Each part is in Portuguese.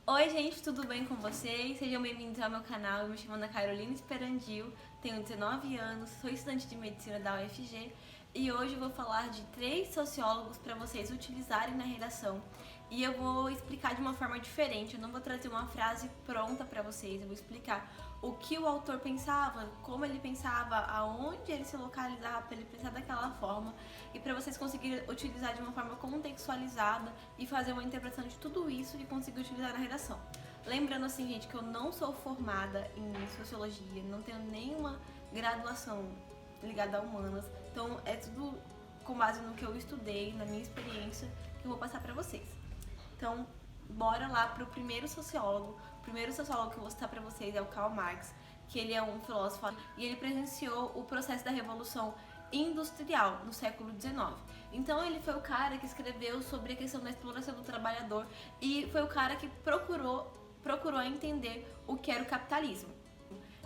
Oi gente, tudo bem com vocês? Sejam bem-vindos ao meu canal. Eu me chamo Ana Carolina Esperandil, tenho 19 anos, sou estudante de medicina da UFG e hoje eu vou falar de 3 sociólogos para vocês utilizarem na redação. E eu vou explicar de uma forma diferente, eu não vou trazer uma frase pronta para vocês, eu vou explicar o que o autor pensava, como ele pensava, aonde ele se localizava para ele pensar daquela forma e para vocês conseguirem utilizar de uma forma contextualizada e fazer uma interpretação de tudo isso e conseguir utilizar na redação. Lembrando assim, gente, que eu não sou formada em sociologia, não tenho nenhuma graduação ligada a humanas, então é tudo com base no que eu estudei, na minha experiência, que eu vou passar para vocês. Então, bora lá pro primeiro sociólogo. O primeiro sociólogo que eu vou citar para vocês é o Karl Marx, que ele é um filósofo e ele presenciou o processo da Revolução Industrial no século XIX. Então ele foi o cara que escreveu sobre a questão da exploração do trabalhador e foi o cara que procurou entender o que era o capitalismo.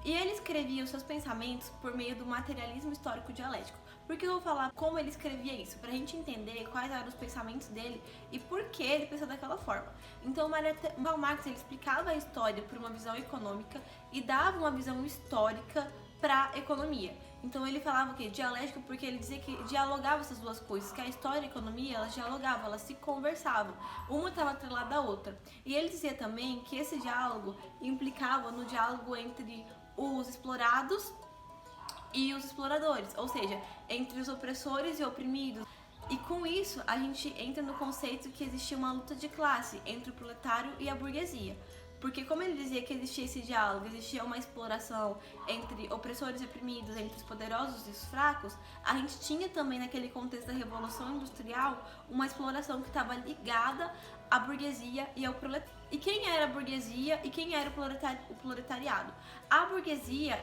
E ele escrevia os seus pensamentos por meio do materialismo histórico dialético. Por que eu vou falar como ele escrevia isso? Pra gente entender quais eram os pensamentos dele e por que ele pensou daquela forma. Então, Karl Marx ele explicava a história por uma visão econômica e dava uma visão histórica para a economia. Então ele falava o quê? Dialético, porque ele dizia que dialogava essas duas coisas, que a história e a economia, elas dialogavam, elas se conversavam, uma estava atrelada à outra. E ele dizia também que esse diálogo implicava no diálogo entre os explorados e os exploradores, ou seja, entre os opressores e oprimidos. E com isso, a gente entra no conceito que existia uma luta de classe entre o proletário e a burguesia. Porque como ele dizia que existia esse diálogo, existia uma exploração entre opressores e oprimidos, entre os poderosos e os fracos, a gente tinha também naquele contexto da Revolução Industrial uma exploração que estava ligada à burguesia e ao proletariado. E quem era a burguesia e quem era o proletariado? A burguesia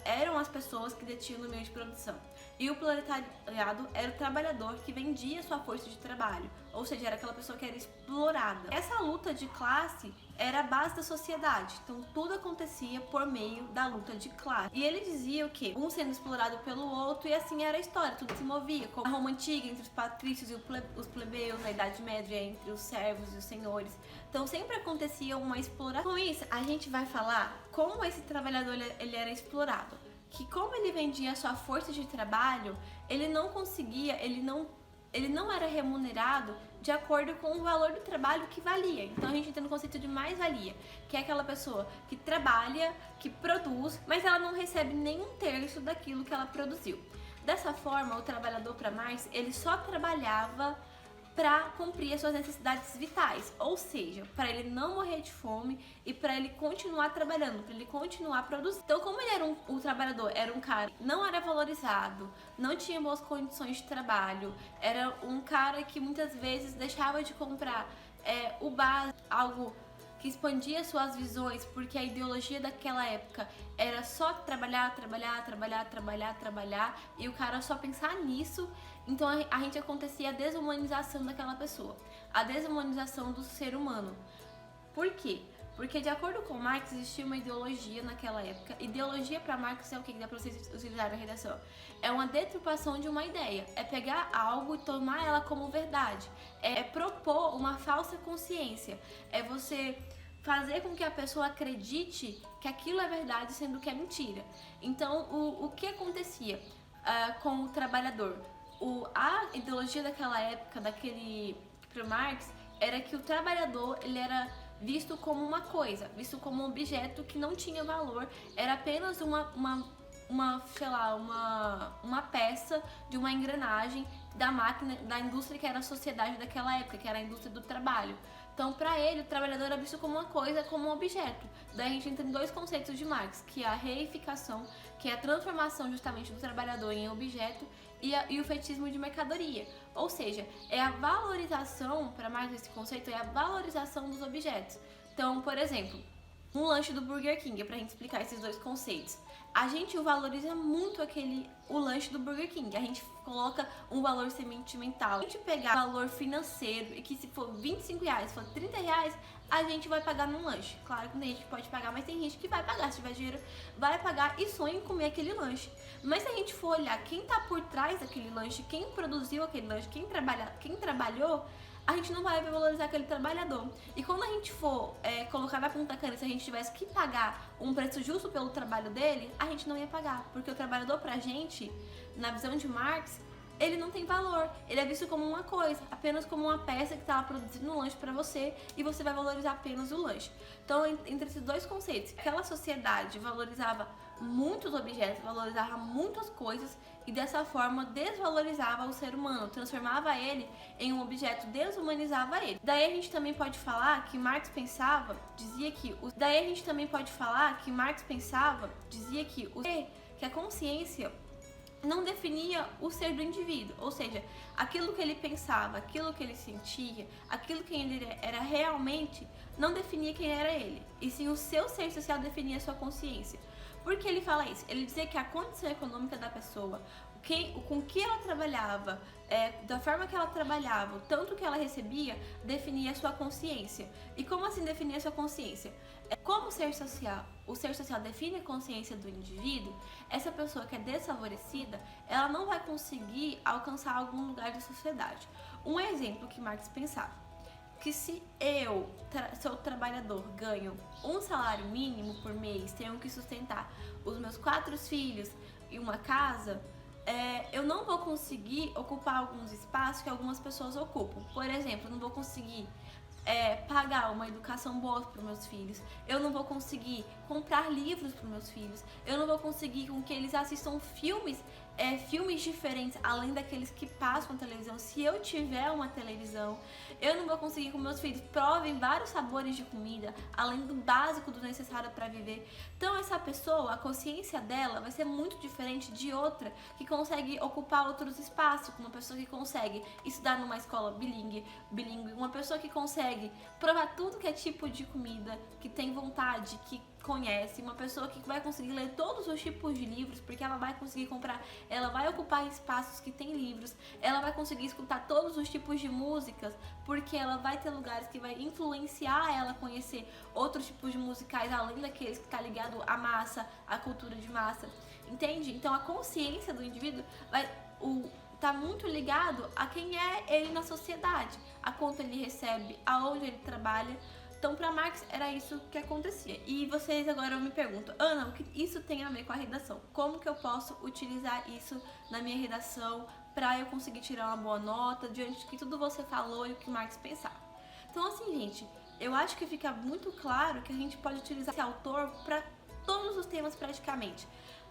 eram as pessoas que detinham o meio de produção. E o proletariado era o trabalhador que vendia sua força de trabalho, ou seja, era aquela pessoa que era explorada. Essa luta de classe era a base da sociedade, então tudo acontecia por meio da luta de classe. E ele dizia o quê? Um sendo explorado pelo outro e assim era a história, tudo se movia, como a Roma Antiga entre os patrícios e os plebeus, a Idade Média entre os servos e os senhores. Então sempre acontecia uma exploração. Com isso, a gente vai falar como esse trabalhador ele era explorado. Que como ele vendia a sua força de trabalho, ele não era remunerado de acordo com o valor do trabalho que valia. Então a gente entra no conceito de mais-valia, que é aquela pessoa que trabalha, que produz, mas ela não recebe nem um terço daquilo que ela produziu. Dessa forma, o trabalhador para Marx, ele só trabalhava para cumprir as suas necessidades vitais, ou seja, para ele não morrer de fome e para ele continuar trabalhando, para ele continuar produzindo. Então, como ele era um trabalhador, era um cara que não era valorizado, não tinha boas condições de trabalho, era um cara que muitas vezes deixava de comprar o básico, algo que expandia suas visões, porque a ideologia daquela época era só trabalhar, e o cara só pensar nisso. Então a gente acontecia a desumanização daquela pessoa, a desumanização do ser humano. Por quê? Porque de acordo com Marx existia uma ideologia naquela época. Ideologia para Marx é o que dá para vocês utilizarem na redação. É uma deturpação de uma ideia, é pegar algo e tomar ela como verdade, é propor uma falsa consciência, é você fazer com que a pessoa acredite que aquilo é verdade, sendo que é mentira. Então, o que acontecia com o trabalhador? A ideologia daquela época, para Marx, era que o trabalhador ele era visto como uma coisa, visto como um objeto que não tinha valor, era apenas uma peça de uma engrenagem da máquina, da indústria que era a sociedade daquela época, que era a indústria do trabalho. Então, para ele, o trabalhador era visto como uma coisa, como um objeto. Daí a gente entra em dois conceitos de Marx, que é a reificação, que é a transformação justamente do trabalhador em objeto, e o fetichismo de mercadoria. Ou seja, é a valorização, para Marx esse conceito, é a valorização dos objetos. Então, por exemplo, um lanche do Burger King, para a gente explicar esses dois conceitos. A gente valoriza muito o lanche do Burger King, a gente coloca um valor sentimental. Se a gente pegar o valor financeiro e que se for R$25, se for R$30, a gente vai pagar num lanche. Claro que tem gente que pode pagar, mas tem gente que vai pagar, se tiver dinheiro, vai pagar e sonha em comer aquele lanche. Mas se a gente for olhar quem tá por trás daquele lanche, quem produziu aquele lanche, quem trabalhou, a gente não vai valorizar aquele trabalhador. E quando a gente for colocar na ponta da caneta, se a gente tivesse que pagar um preço justo pelo trabalho dele, a gente não ia pagar. Porque o trabalhador pra gente, na visão de Marx, ele não tem valor, ele é visto como uma coisa, apenas como uma peça que está lá produzindo um lanche para você e você vai valorizar apenas o lanche. Então, entre esses dois conceitos, aquela sociedade valorizava muitos objetos, valorizava muitas coisas e dessa forma desvalorizava o ser humano, transformava ele em um objeto, desumanizava ele. Daí a gente também pode falar que Marx pensava, dizia que a consciência não definia o ser do indivíduo, ou seja, aquilo que ele pensava, aquilo que ele sentia, aquilo que ele era realmente, não definia quem era ele, e sim o seu ser social definia a sua consciência. Por que ele fala isso? Ele dizia que a condição econômica da pessoa, com que ela trabalhava, da forma que ela trabalhava, o tanto que ela recebia, definia a sua consciência. E como assim definia a sua consciência? Como o ser social define a consciência do indivíduo, essa pessoa que é desfavorecida, ela não vai conseguir alcançar algum lugar da sociedade. Um exemplo que Marx pensava, que se eu, sou trabalhador, ganho um salário mínimo por mês, tenho que sustentar os meus 4 filhos e uma casa, eu não vou conseguir ocupar alguns espaços que algumas pessoas ocupam. Por exemplo, eu não vou conseguir pagar uma educação boa para os meus filhos, eu não vou conseguir comprar livros para os meus filhos, eu não vou conseguir com que eles assistam filmes diferentes, além daqueles que passam na televisão. Se eu tiver uma televisão, eu não vou conseguir que meus filhos provem vários sabores de comida, além do básico, do necessário para viver. Então essa pessoa, a consciência dela vai ser muito diferente de outra que consegue ocupar outros espaços, uma pessoa que consegue estudar numa escola bilíngue, uma pessoa que consegue provar tudo que é tipo de comida, que tem vontade, que conhece, uma pessoa que vai conseguir ler todos os tipos de livros, porque ela vai conseguir comprar, ela vai ocupar espaços que tem livros, ela vai conseguir escutar todos os tipos de músicas, porque ela vai ter lugares que vai influenciar ela a conhecer outros tipos de musicais, além daqueles que está ligado à massa, à cultura de massa, entende? Então a consciência do indivíduo tá muito ligado a quem é ele na sociedade, a quanto ele recebe, aonde ele trabalha. Então, para Marx, era isso que acontecia. E vocês agora me perguntam, Ana, o que isso tem a ver com a redação? Como que eu posso utilizar isso na minha redação para eu conseguir tirar uma boa nota diante de que tudo você falou e o que Marx pensava? Então, assim, gente, eu acho que fica muito claro que a gente pode utilizar esse autor para todos os temas praticamente,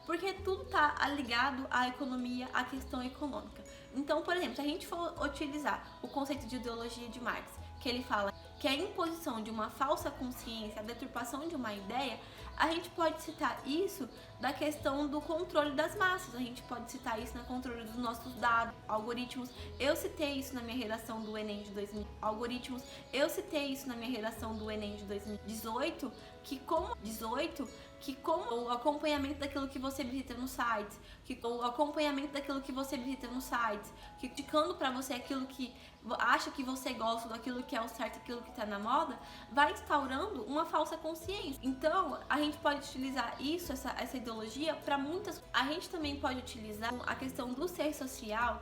porque tudo está ligado à economia, à questão econômica. Então, por exemplo, se a gente for utilizar o conceito de ideologia de Marx, que ele fala que é a imposição de uma falsa consciência, a deturpação de uma ideia, a gente pode citar isso da questão do controle das massas, a gente pode citar isso no controle dos nossos dados, algoritmos. Eu citei isso na minha redação do Enem de 2018, que como o acompanhamento daquilo que você visita no site, que indicando para você aquilo que acha que você gosta, daquilo que é o certo, aquilo que tá na moda, vai instaurando uma falsa consciência. Então, a gente pode utilizar isso, essa ideologia, para muitas. A gente também pode utilizar a questão do ser social,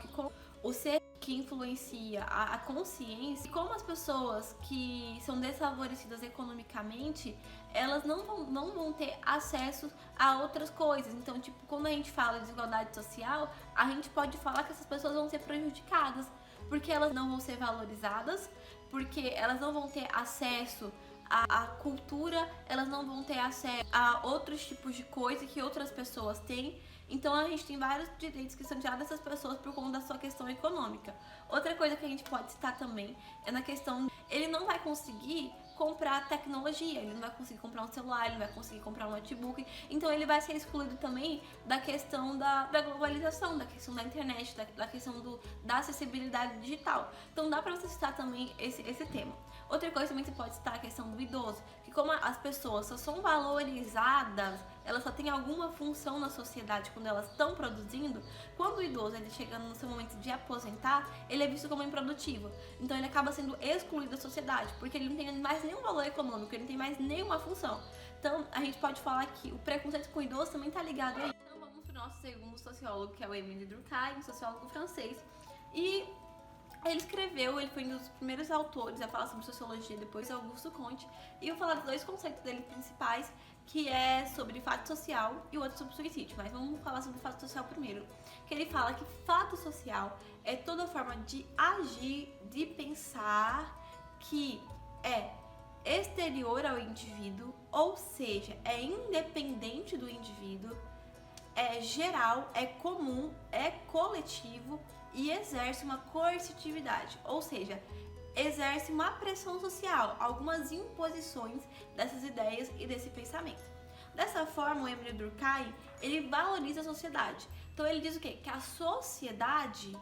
o ser que influencia a consciência, e como as pessoas que são desfavorecidas economicamente, elas não vão ter acesso a outras coisas. Então, tipo, quando a gente fala de desigualdade social, a gente pode falar que essas pessoas vão ser prejudicadas, porque elas não vão ser valorizadas, porque elas não vão ter acesso à cultura, elas não vão ter acesso a outros tipos de coisa que outras pessoas têm. Então a gente tem vários direitos que são tirados dessas pessoas por conta da sua questão econômica. Outra coisa que a gente pode citar também é na questão, ele não vai conseguir comprar tecnologia, ele não vai conseguir comprar um celular, ele não vai conseguir comprar um notebook, então ele vai ser excluído também da questão da globalização, da questão da internet, da questão da acessibilidade digital. Então dá pra você citar também esse tema. Outra coisa também você pode citar a questão do idoso, que como as pessoas só são valorizadas, elas só têm alguma função na sociedade quando elas estão produzindo, quando o idoso ele chega no seu momento de aposentar, ele é visto como improdutivo. Então ele acaba sendo excluído da sociedade, porque ele não tem mais nenhum valor econômico, ele não tem mais nenhuma função. Então a gente pode falar que o preconceito com o idoso também está ligado aí. Então vamos para o nosso segundo sociólogo, que é o Émile Durkheim, sociólogo francês. E Ele escreveu, ele foi um dos primeiros autores a falar sobre sociologia, depois Augusto Comte, e eu vou falar dos dois conceitos dele principais, que é sobre fato social e o outro sobre suicídio. Mas vamos falar sobre fato social primeiro. Que ele fala que fato social é toda forma de agir, de pensar que é exterior ao indivíduo, ou seja, é independente do indivíduo, é geral, é comum, é coletivo e exerce uma coercitividade, ou seja, exerce uma pressão social, algumas imposições dessas ideias e desse pensamento. Dessa forma, o Emile Durkheim, ele valoriza a sociedade. Então ele diz o quê? Que a sociedade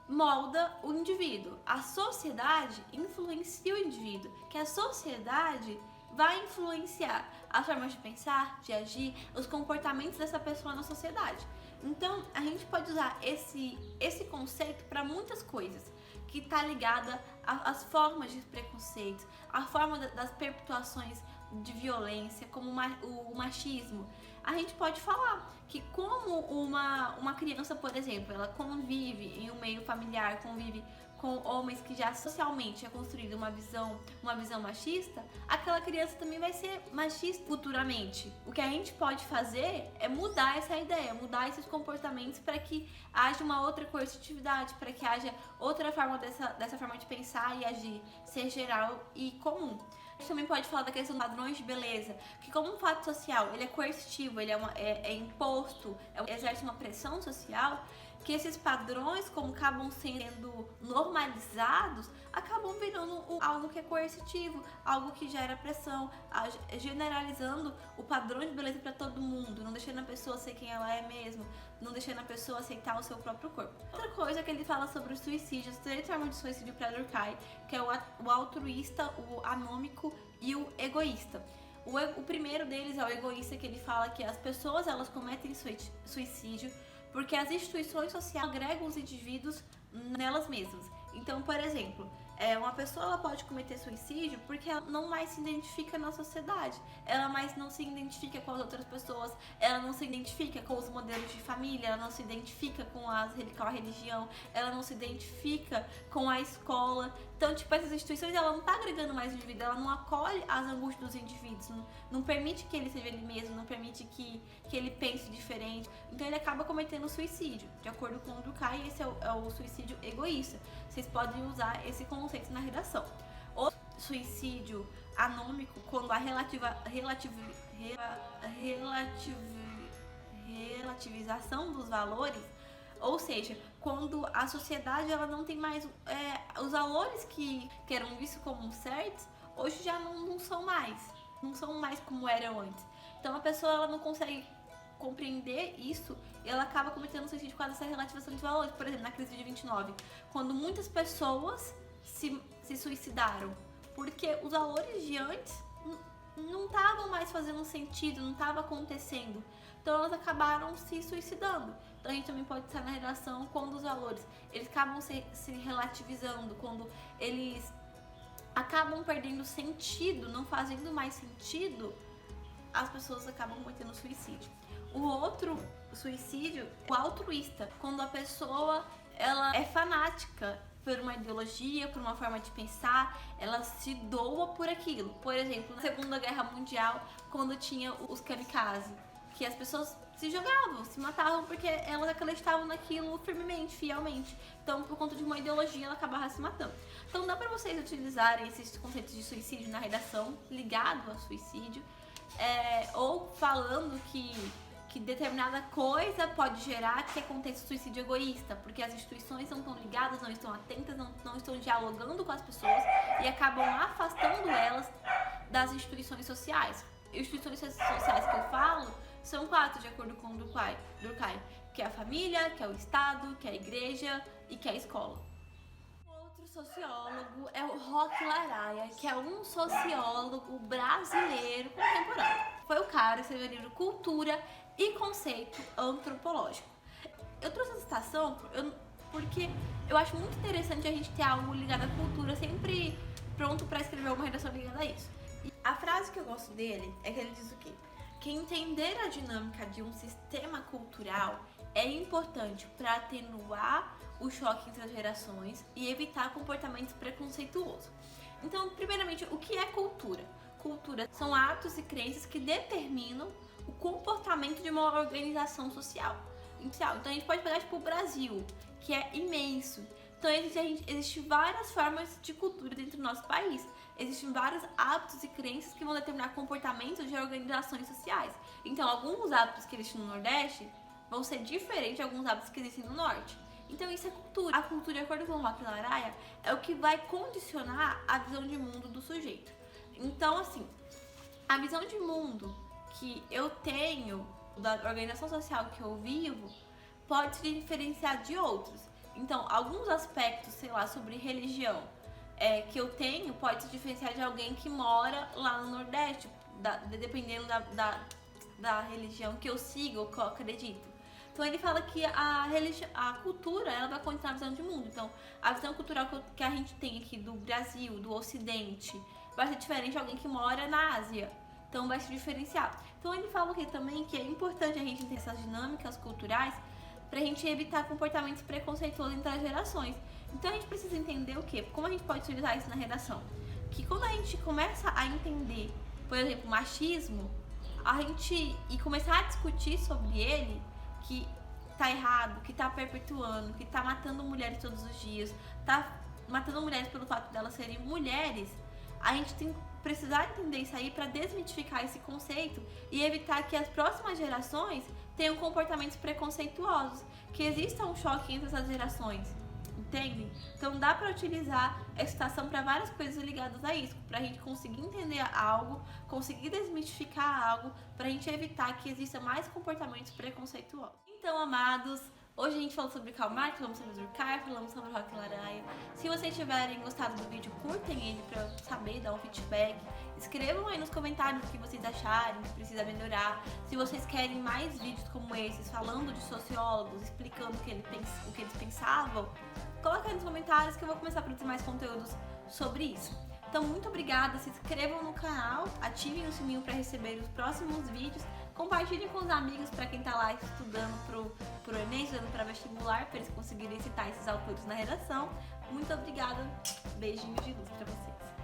molda o indivíduo, a sociedade influencia o indivíduo, que a sociedade vai influenciar as formas de pensar, de agir, os comportamentos dessa pessoa na sociedade. Então, a gente pode usar esse conceito para muitas coisas, que está ligada às formas de preconceito, a forma das perpetuações de violência, como o machismo. A gente pode falar que como uma criança, por exemplo, ela convive em um meio familiar, convive com homens que já socialmente é construída uma visão machista, aquela criança também vai ser machista futuramente. O que a gente pode fazer é mudar essa ideia, mudar esses comportamentos para que haja uma outra coercitividade, para que haja outra forma dessa forma de pensar e agir, ser geral e comum. A gente também pode falar da questão dos padrões de beleza, que como um fato social, ele é coercitivo, ele é imposto, exerce uma pressão social, que esses padrões, como acabam sendo normalizados, acabam virando algo que é coercitivo, algo que gera pressão, generalizando o padrão de beleza para todo mundo, não deixando a pessoa ser quem ela é mesmo, não deixando a pessoa aceitar o seu próprio corpo. Outra coisa que ele fala sobre o suicídio, as três formas de suicídio para Durkheim, que é o altruísta, o anômico e o egoísta. O primeiro deles é o egoísta, que ele fala que as pessoas elas cometem suicídio porque as instituições sociais agregam os indivíduos nelas mesmas. Então, por exemplo, uma pessoa ela pode cometer suicídio porque ela não mais se identifica na sociedade, ela mais não se identifica com as outras pessoas, ela não se identifica com os modelos de família, ela não se identifica com a religião, ela não se identifica com a escola. Então, tipo, essas instituições ela não está agregando mais o indivíduo, ela não acolhe as angústias dos indivíduos, não permite que ele seja ele mesmo, não permite que ele pense diferente. Então ele acaba cometendo suicídio. De acordo com o Durkheim, esse é o suicídio egoísta. Vocês podem usar esse conceito na redação. O suicídio anômico, quando a relativização dos valores, ou seja, quando a sociedade ela não tem mais os valores que eram vistos como certos, hoje já não são mais como eram antes. Então a pessoa ela não consegue compreender isso e ela acaba cometendo suicídio por causa dessa relativização de valores. Por exemplo, na crise de 29, quando muitas pessoas se suicidaram porque os valores de antes não estavam mais fazendo sentido, não estava acontecendo. Então elas acabaram se suicidando. Então a gente também pode estar na relação quando os valores eles acabam se relativizando, quando eles acabam perdendo sentido, não fazendo mais sentido, as pessoas acabam cometendo suicídio. O outro suicídio, o altruísta, quando a pessoa ela é fanática por uma ideologia, por uma forma de pensar, ela se doa por aquilo. Por exemplo, na Segunda Guerra Mundial, quando tinha os kamikaze, que as pessoas se jogavam, se matavam porque elas acreditavam naquilo firmemente, fielmente. Então, por conta de uma ideologia, ela acabava se matando. Então, dá pra vocês utilizarem esses conceitos de suicídio na redação, ligado ao suicídio, ou falando que determinada coisa pode gerar que aconteça suicídio egoísta, porque as instituições não estão ligadas, não estão atentas, não estão dialogando com as pessoas e acabam afastando elas das instituições sociais. E as instituições sociais que eu falo são 4, de acordo com o Durkheim, que é a família, que é o Estado, que é a igreja e que é a escola. Outro sociólogo é o Roque Laraia, que é um sociólogo brasileiro contemporâneo. Foi o cara que escreveu o livro Cultura e Conceito Antropológico. Eu trouxe essa citação porque eu acho muito interessante a gente ter algo ligado à cultura sempre pronto para escrever uma redação ligada a isso. E a frase que eu gosto dele é que ele diz o quê? Que entender a dinâmica de um sistema cultural é importante para atenuar o choque entre as gerações e evitar comportamentos preconceituosos. Então, primeiramente, o que é cultura? Cultura são atos e crenças que determinam o comportamento de uma organização social. Então, a gente pode pegar tipo o Brasil, que é imenso. Então, existem várias formas de cultura dentro do nosso país. Existem vários hábitos e crenças que vão determinar comportamentos de organizações sociais. Então, alguns hábitos que existem no Nordeste vão ser diferentes de alguns hábitos que existem no Norte. Então isso é cultura. A cultura, de acordo com o Roque Laraia, é o que vai condicionar a visão de mundo do sujeito. Então, assim, a visão de mundo que eu tenho da organização social que eu vivo pode se diferenciar de outros. Então, alguns aspectos, sei lá, sobre religião que eu tenho pode se diferenciar de alguém que mora lá no Nordeste, dependendo da religião que eu sigo ou que eu acredito. Então ele fala que a cultura ela vai condicionar a visão de mundo. Então a visão cultural que a gente tem aqui do Brasil, do Ocidente, vai ser diferente de alguém que mora na Ásia. Então vai se diferenciar. Então ele fala aqui também que é importante a gente ter essas dinâmicas culturais pra gente evitar comportamentos preconceituosos entre as gerações. Então a gente precisa entender o quê? Como a gente pode utilizar isso na redação? Que quando a gente começa a entender, por exemplo, machismo, e começar a discutir sobre ele, que tá errado, que tá perpetuando, que tá matando mulheres todos os dias, tá matando mulheres pelo fato delas serem mulheres, a gente tem que precisar entender isso aí para desmitificar esse conceito e evitar que as próximas gerações tenham comportamentos preconceituosos, que exista um choque entre essas gerações. Entende? Então dá para utilizar essa situação para várias coisas ligadas a isso, para a gente conseguir entender algo, conseguir desmistificar algo, para a gente evitar que exista mais comportamentos preconceituosos. Então, amados, hoje a gente falou sobre Karl Marx, falamos sobre Durkheim, falamos sobre Roque Laraia. Se vocês tiverem gostado do vídeo, curtem ele para eu saber, dar um feedback. Escrevam aí nos comentários o que vocês acharem, que precisa melhorar. Se vocês querem mais vídeos como esses, falando de sociólogos, explicando o que eles pensavam, coloca aí nos comentários que eu vou começar a produzir mais conteúdos sobre isso. Então, muito obrigada, se inscrevam no canal, ativem o sininho para receber os próximos vídeos, compartilhem com os amigos para quem está lá estudando pro Enem, estudando para vestibular, para eles conseguirem citar esses autores na redação. Muito obrigada, beijinho de luz para vocês.